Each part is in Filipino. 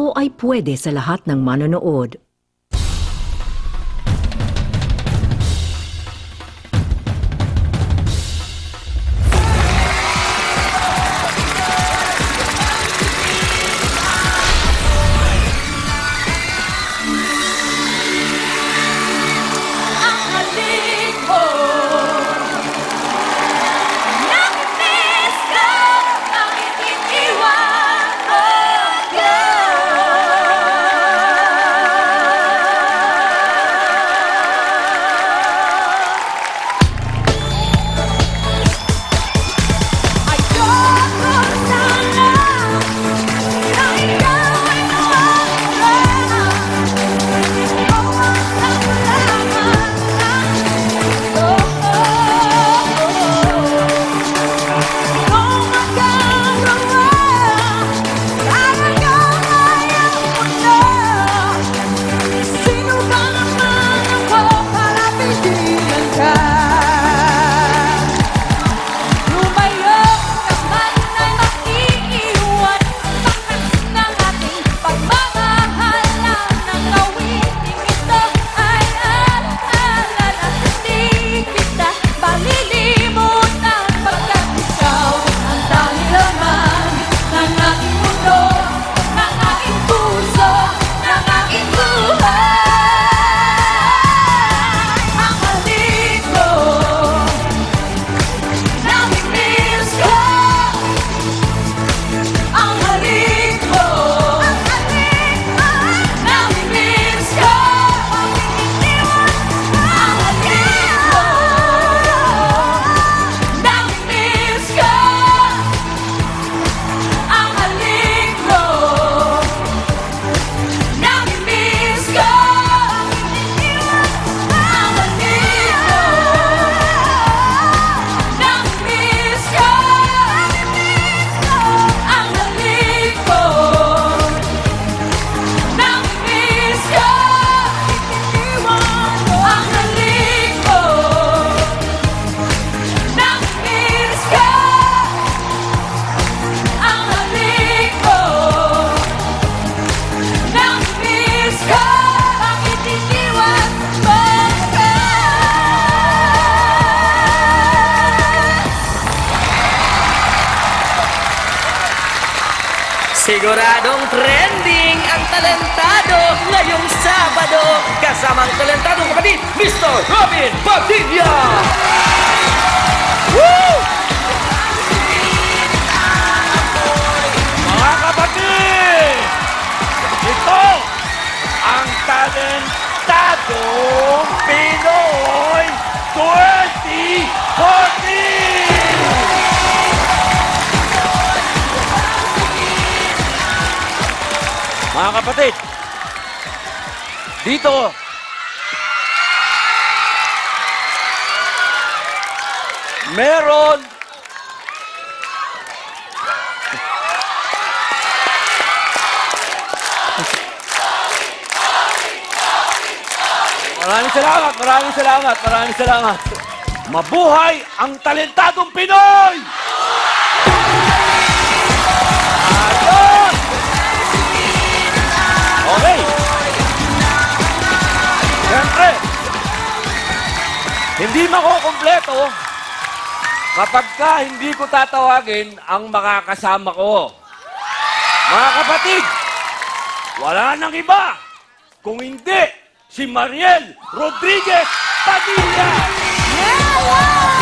o ay pwede sa lahat ng manonood. Siguradong trending ang talentado ngayong Sabado kasamang talentadong kapatid, Mr. Robin Padilla! Woo! Mga kapatid, ito ang talentadong Pinoy 2014! Mga kapatid, dito, meron maraming salamat. Mabuhay ang talentadong Pinoy! Ayos! Okay. Siyempre, hindi makukumpleto kapag hindi ko tatawagin ang makakasama ko. Mga kapatid, wala nang iba kung hindi si Mariel Rodriguez Padilla! Yeah! Wow!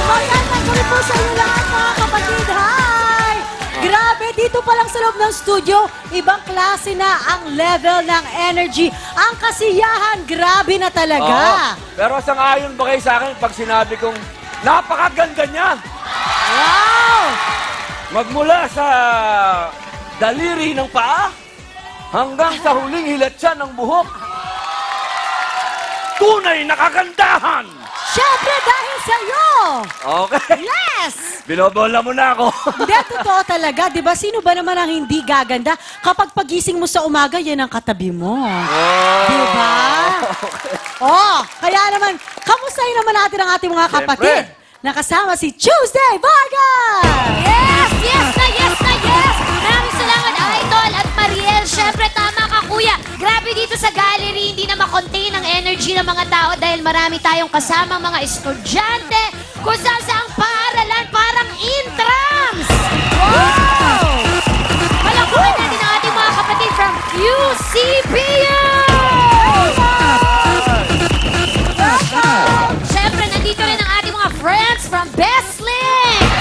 Magandang gabi po sa inyo lahat, mga kapatid. Hi! Grabe, dito pa lang sa loob ng studio, ibang klase na ang level ng energy. Ang kasiyahan, grabe na talaga. Pero sang-ayon ba kayo sa akin pag sinabi kong napakaganda niya? Wow! Magmula sa daliri ng paa hanggang sa huling hilatsa ng buhok. Tunay na kagandahan! Siyempre, dahil sa'yo! Okay. Yes! Binobola mo na ako. Hindi, totoo talaga. Di ba? Sino ba naman ang hindi gaganda kapag pagising mo sa umaga, yan ang katabi mo? Oh. Di ba? Oh, kaya naman, kamustahin naman natin ang ating mga kapatid. Nakasama si Tuesday Vargas! Yes! Yes na! Yes na! dahil marami tayong kasama mga estudyante kung saan sa ang paaralan parang intrams! Wow! Palakuhan natin ang ating mga kapatid from QCPU! Siyempre, nandito rin ang ating mga friends from Bestlink!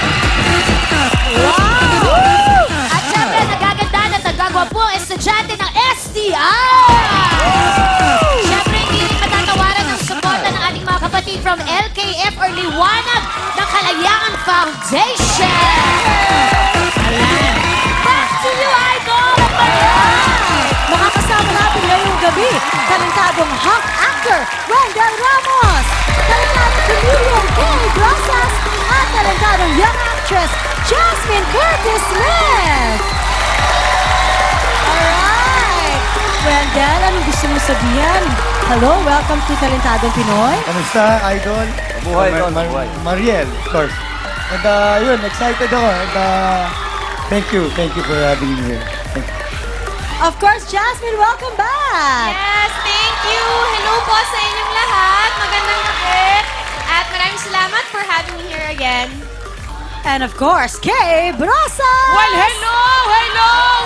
Wow! At siyempre, nagaganda at nagagwapo ang estudyante ng STI! Siyempre, hindi rin matatawaran ng suporta ng ating mga kapatid from LKF or Liwanag ng Kalayaan Foundation! Back to you, Idol! Makakasama natin ngayong gabi, talentadong hunk actor Wendell Ramos, talentadong comedian Kay Brosas, at talentadong young actress Jasmine Curtis Smith. Alright! Wendell, anong gusto mo sabihin? Hello, welcome to Talentadong Pinoy. Kamusta, Idol? Mabuhay, Don, mabuhay. Mariel, of course. And yun, excited ako. And thank you for having me here. Thank you. Of course, Jasmine, welcome back! Yes, thank you. Hello po sa inyong lahat. Magandang gabi. At maraming salamat for having me here again. And of course, Kay Brosas! Well, hello!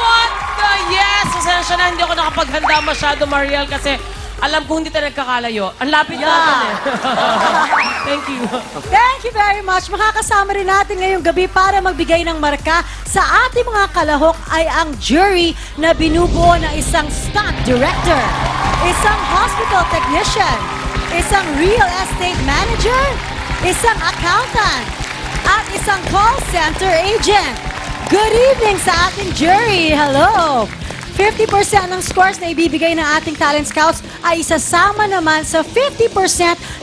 What the yes! Pasensya na, hindi ako nakapaghanda masyado, Mariel, kasi alam ko hindi tayo nagkakalayo. Ang lapit natin eh. Thank you. Thank you very much. Makakasama rin natin ngayong gabi para magbigay ng marka sa ating mga kalahok ay ang jury na binubuo ng isang stunt director, isang hospital technician, isang real estate manager, isang accountant, at isang call center agent. Good evening sa ating jury. Hello! 50% ng scores na ibibigay ng ating talent scouts ay isasama naman sa 50%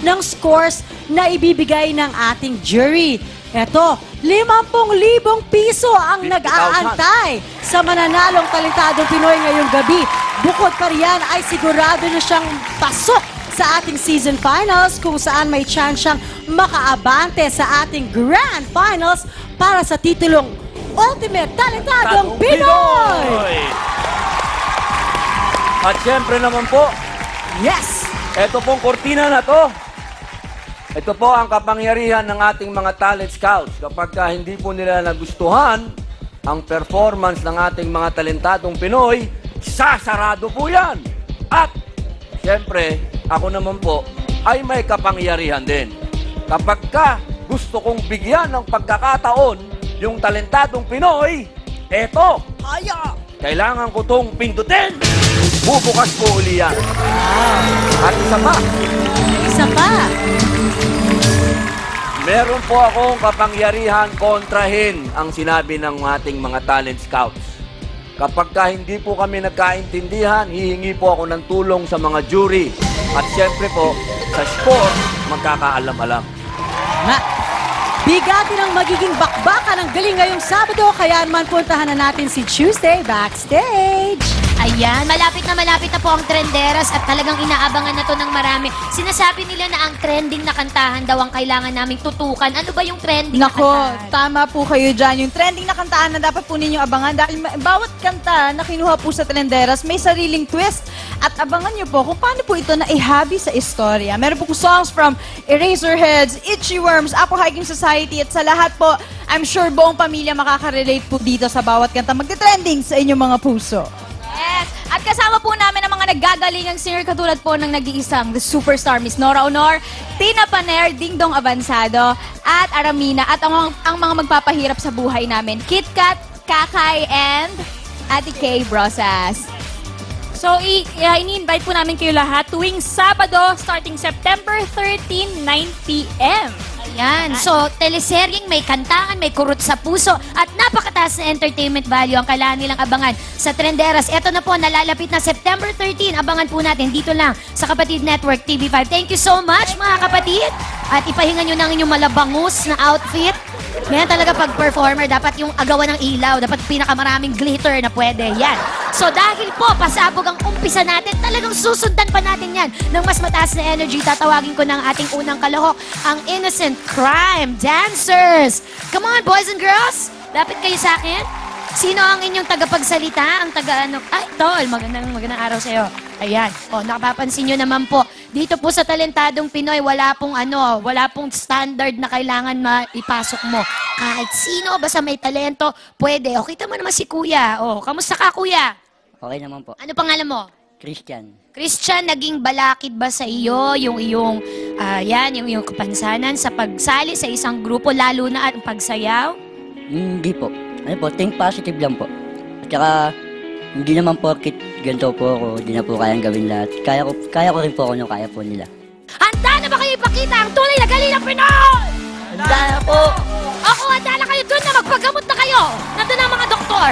ng scores na ibibigay ng ating jury. Eto, 50,000 piso ang 50,000. nag-aantay sa mananalong talentadong Pinoy ngayong gabi. Bukod pa riyan ay sigurado na siyang pasok sa ating season finals kung saan may chance siyang makaabante sa ating grand finals para sa titulong Ultimate Talentadong Pinoy! At syempre naman po, Yes! ito pong kortina na to. Ito po ang kapangyarihan ng ating mga talent scouts. Kapag hindi po nila nagustuhan ang performance ng ating mga talentadong Pinoy, sasarado po yan. At syempre, ako naman po ay may kapangyarihan din. Kapag gusto kong bigyan ng pagkakataon yung talentadong Pinoy, eto, kailangan ko tong pindutin. Bubukas po uli yan. At isa pa. Isa pa. Meron po akong kapangyarihan kontrahin ang sinabi ng ating mga talent scouts. Kapag hindi po kami nagkaintindihan, hihingi po ako ng tulong sa mga jury. At siyempre po, sa sport, magkakaalam-alam. Nga. Bigatin ang magiging bakbakan ng galing ngayong Sabado, kaya naman puntahan na natin si Tuesday Backstage. Ayan, malapit na po ang trenderas at talagang inaabangan na to ng marami. Sinasabi nila na ang trending na kantahan daw ang kailangan naming tutukan. Ano ba yung trending Nako, na kantahan? tama po kayo dyan. Yung trending na kantaan na dapat po ninyong abangan dahil bawat kanta na kinuha po sa Talenderas may sariling twist. At abangan nyo po kung paano po ito na ihabi sa istorya. Meron po songs from Eraserheads, Itchy Worms, Apo Hiking Society at sa lahat po, I'm sure buong pamilya makaka-relate po dito sa bawat kanta magte-trending sa inyong mga puso. Yes! At kasama po namin ang mga naggagalingang singer katulad po ng nag-iisang The Superstar Miss Nora Honor, Tina Paner, Dingdong Avansado, at Aramina, at ang mga magpapahirap sa buhay namin, Kit Kat, Kakay, and Ate Kay Brosas. So, ini-invite po namin kayo lahat tuwing Sabado, starting September 13, 9 p.m. Ayan. So, teleseryeng may kantahan, may kurot sa puso, at napakataas na entertainment value ang kailangan nilang abangan sa Trenderas. Ito na po, nalalapit na September 13. Abangan po natin dito lang sa Kapatid Network TV5. Thank you so much, mga kapatid. At ipahinga nyo ng inyong malabangus na outfit. Yan talaga pag performer, dapat yung agawan ng ilaw, dapat pinakamaraming glitter na pwede. Yan. So dahil po, pasabog ang umpisa natin, talagang susundan pa natin yan ng mas mataas na energy. Tatawagin ko ng ating unang kalahok, ang Innocent Crime Dancers. Come on, boys and girls. Lapit kayo sa akin. Sino ang inyong tagapagsalita? Ang taga-ano? Ay, Tol, magandang araw sa'yo. Ayan. O, nakapapansin nyo naman po, dito po sa Talentadong Pinoy, wala pong standard na kailangan maipasok mo. Kahit sino, basta may talento, pwede. O, kita mo naman si Kuya. O, kamusta ka, Kuya? Okay naman po. Ano pangalan mo? Christian. Christian, naging balakid ba sa iyo yung iyong kapansanan sa pagsali sa isang grupo, lalo na at pagsayaw? Hindi po. Ano po, think positive lang po. At saka, hindi naman porkit ganito po ako, hindi na po kayang gawin lahat. Kaya ko rin po kung kaya po nila. Handa na ba kayo ipakita ang tunay na galing ng Pinoy? Handa na po! Ako, handa na kayo doon na magpagamot na kayo. Nandun na ang mga doktor.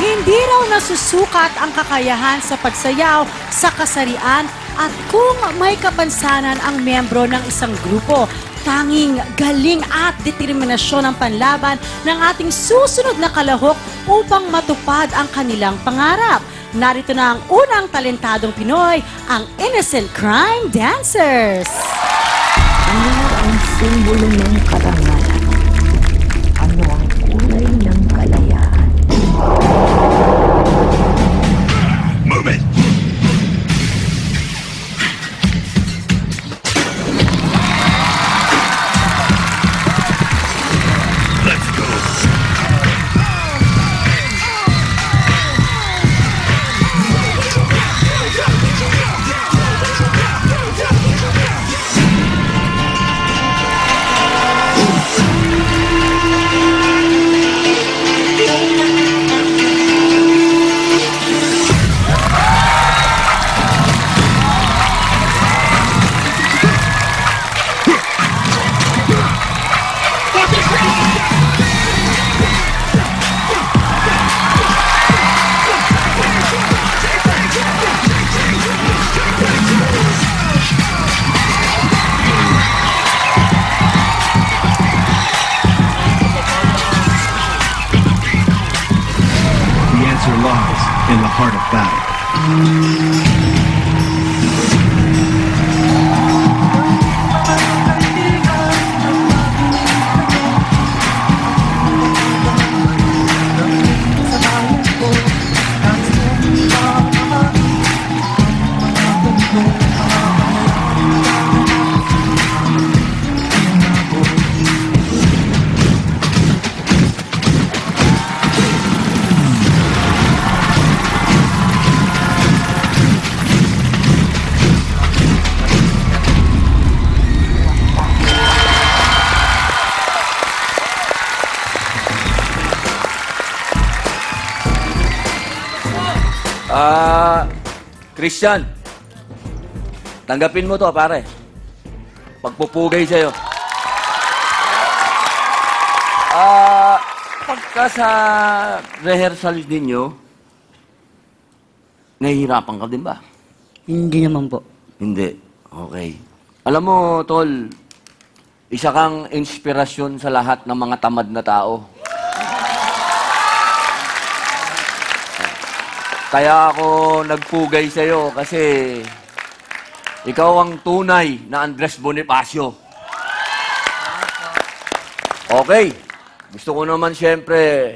Hindi raw nasusukat ang kakayahan sa pagsayaw sa kasarian at kung may kapansanan ang miyembro ng isang grupo. Tanging galing at determinasyon ang panlaban ng ating susunod na kalahok upang matupad ang kanilang pangarap. Narito na ang unang talentadong Pinoy, ang Innocent Crime Dancers. Ano ang simbolo ng karangalan? Ano ang kulay ng kalayaan? Move it! Let's go! The answer lies in the heart of battle. Christian, tanggapin mo to, pare. Pagpupugay sa'yo. Pagka sa rehearsal ninyo, nahihirapan ka din ba? Hindi naman po. Hindi. Okay. Alam mo, Tol, isa kang inspirasyon sa lahat ng mga tamad na tao. Kaya ako nagpugay sa'yo kasi ikaw ang tunay na Andres Bonifacio. Okay. Gusto ko naman siyempre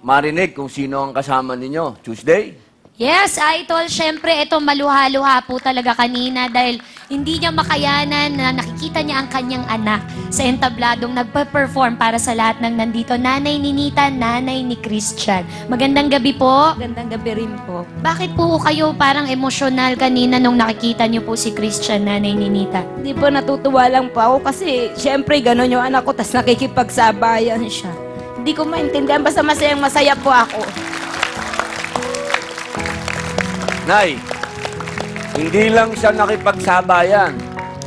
marinig kung sino ang kasama ninyo. Tuesday? Yes, Idol. Siyempre, ito maluha-luha po talaga kanina dahil hindi niya makayanan na nakikita niya ang kanyang anak sa entabladong nagpa-perform para sa lahat ng nandito. Nanay ni Nita, nanay ni Christian. Magandang gabi po. Magandang gabi rin po. Bakit po kayo parang emosyonal kanina nung nakikita niyo po si Christian, nanay ni Nita? Hindi po, natutuwa lang po ako kasi syempre gano'n yung anak ko tas nakikipagsabayan siya. Hindi ko maintindihan, basta masayang-masaya po ako. Nay, hindi lang siya nakipagsabayan.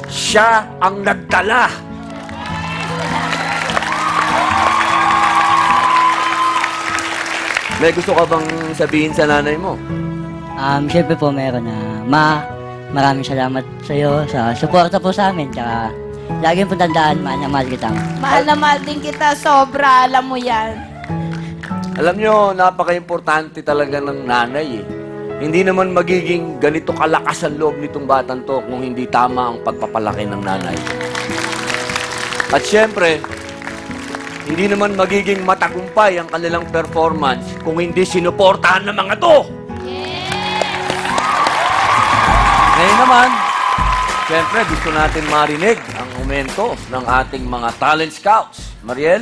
Siya ang nagdala. May gusto ka bang sabihin sa nanay mo? Siyempre po meron na, maraming salamat sa iyo sa suporta po sa amin. Tsaka, laging po tandaan, mahal na mahal kita. Mahal na mahal din kita, sobra, alam mo yan. Alam nyo, napaka-importante talaga ng nanay eh. Hindi naman magiging ganito kalakas ang loob nitong batang to kung hindi tama ang pagpapalaki ng nanay. At syempre, hindi naman magiging matagumpay ang kanilang performance kung hindi sinuportahan ng mga to. Ngayon naman, siyempre gusto natin marinig ang momento ng ating mga talent scouts. Mariel?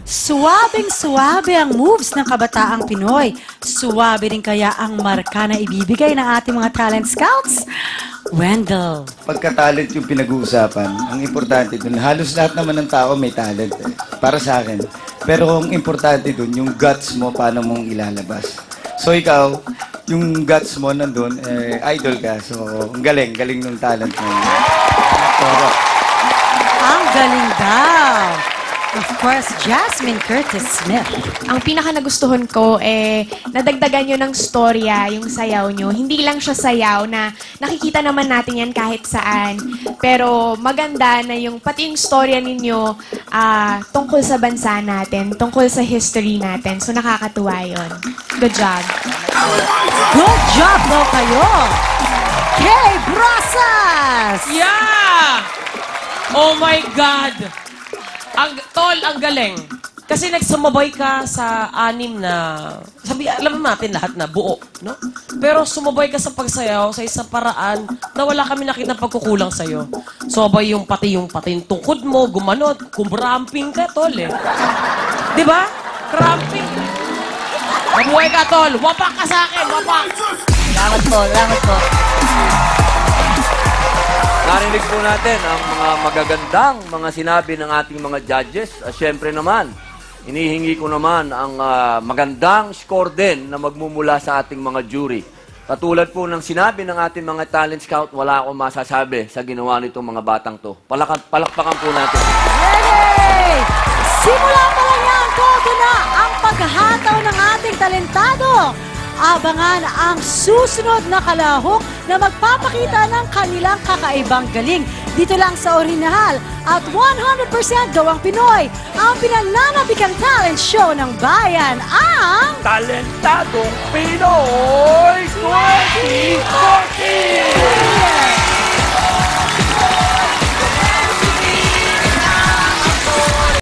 Suwabing-suwabe ang moves ng kabataang Pinoy. Suwabe rin kaya ang marka na ibibigay ng ating mga talent scouts? Wendell. Pagka-talent yung pinag-uusapan, ang importante dun, halos lahat naman ng tao may talent para sa akin. Pero ang importante dun, yung guts mo, paano mong ilalabas. So ikaw, yung guts mo nandun, idol ka. So, ang galing ng talent mo. Ang galing daw. Of course, Jasmine Curtis Smith. Ang pinaka nagustuhan ko, nadagdagan nyo ng storya, yung sayaw nyo. Hindi lang siya sayaw na nakikita naman natin yan kahit saan. Pero maganda na yung, pati yung storya ninyo tungkol sa bansa natin, tungkol sa history natin. So nakakatuwa yun. Good job. Good job daw kayo. Kay Brasas! Yeah! Oh my God! Ang galing. Kasi nagsumabay ka sa anim na, alam natin lahat na buo, no? Pero sumabay ka sa pagsayaw sa isang paraan na wala kami nakita pagkukulang sa'yo. Sumabay yung pati yung tungkod mo, gumanot, kumbramping ka, tol, eh. Di ba? Cramping. Mabuhay ka, tol. Wapak ka sa akin, wapak. Salamat po, salamat po. Narinig po natin ang mga magagandang mga sinabi ng ating mga judges. Siyempre naman, inihingi ko naman ang magandang score din na magmumula sa ating mga jury. Katulad po ng sinabi ng ating mga talent scout, wala akong masasabi sa ginawa nitong mga batang to. Palakpakan po natin. Yay! Simula pa lang yan, todo na ang paghataw ng ating talentado. Abangan ang susunod na kalahok na magpapakita ng kanilang kakaibang galing. Dito lang sa Orinahal at 100% gawang Pinoy, ang pinananabikang talent show ng bayan, ang Talentadong Pinoy 2014!